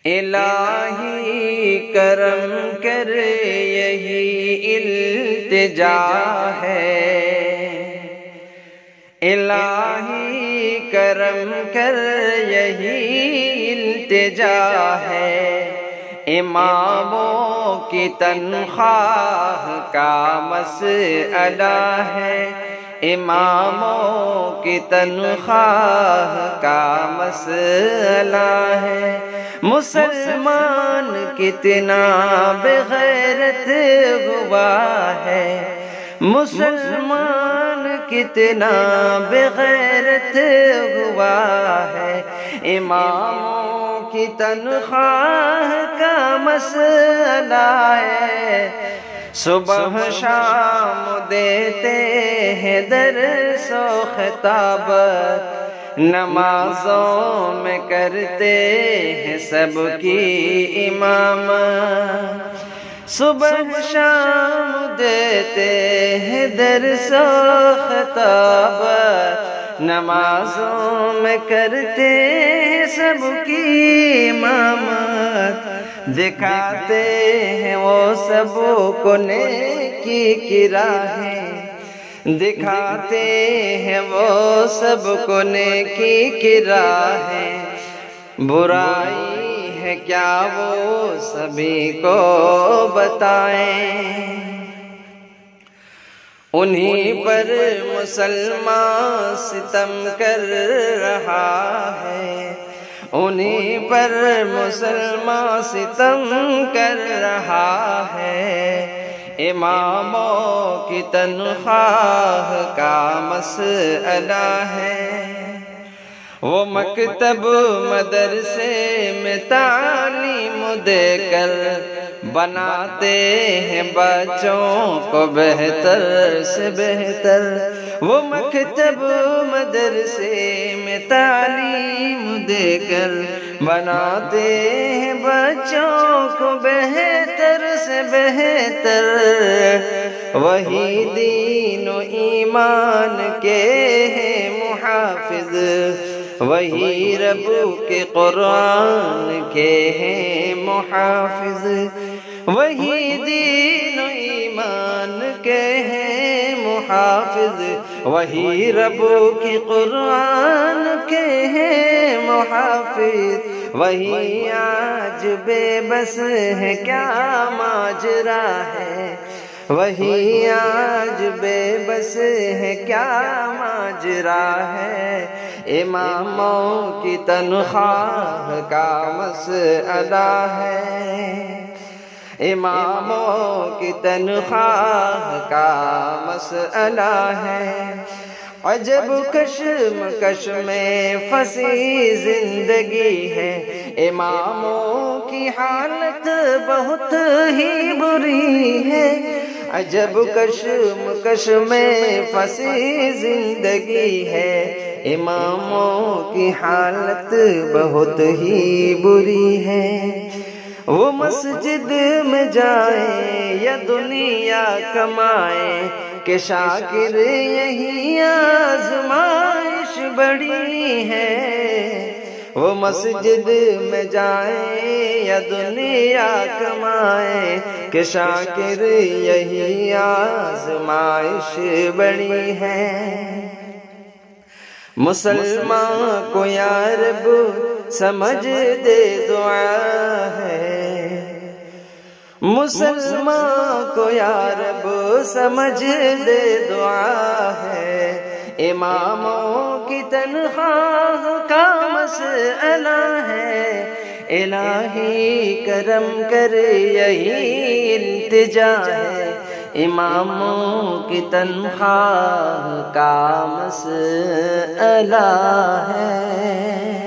الہی کرم کر یہی التجا ہے، الہی کرم کر یہی التجا ہے، اماموں کی تنخواہ کا مسئلہ ہے، اماموں کی تنخواہ کا مسئلہ ہے، مسلمان کتنا بغیرت ہوا ہے، مسلمان کتنا بغیرت ہوا ہے، اماموں کی تنخواہ کا مسئلہ ہے، صبح شام دیتے ہیں درس و خطابت، نمازوں میں کرتے ہیں سب کی امامت، صبح شام دیتے ہیں درس و خطابت، نمازوں میں کرتے ہیں سب کی امامت، دکھاتے ہیں وہ سب کو نیکی کی راہیں، دکھاتے ہیں وہ سب کو نیکی کی راہیں، برائی ہے کیا وہ سبھی کو بتائیں، انہی پر مسلمان ستم کر رہا ہے، انہی پر مسلمان ستم کر رہا ہے، اماموں کی تنخواہ کا مسئلہ ہے، وہ مکتب مدرسے میں تعلیم دے کر بناتے ہیں بچوں کو بہتر سے بہتر، وہ مکتب مدرسے میں تعلیم دے کر بناتے ہیں بچوں کو بہتر سے بہتر، وہی دین و ایمان کے ہیں محافظ، وہی رب کے قرآن کے ہیں محافظ، وہی دین و ایمان کے ہیں محافظ، وہی رب کی قرآن کے ہیں محافظ، وہی آج بے بس ہے کیا ماجرا ہے، وہی آج بے بس ہے کیا ماجرا ہے، اماموں کی تنخواہ کا مسئلہ ہے، اماموں کی تنخواہ کا مسئلہ ہے، عجب کشمکش میں پھنسی زندگی ہے، اماموں کی حالت بہت ہی بری ہے، عجب کشمکش میں پھنسی زندگی ہے، اماموں کی حالت بہت ہی بری ہے، وہ مسجد میں جائیں یا دنیا کمائیں کہ شاکر یہی آزمائش بڑی ہے، وہ مسجد میں جائیں یا دنیا کمائیں کہ شاکر یہی آزمائش بڑی ہے، مسلمان کو یا رب سمجھ دے دعا ہے، مسلمان کو یا رب سمجھ دے دعا ہے، اماموں کی تنخواہ کا مسئلہ ہے، الہی کرم کر یہی التجا ہے، اماموں کی تنخواہ کا مسئلہ ہے۔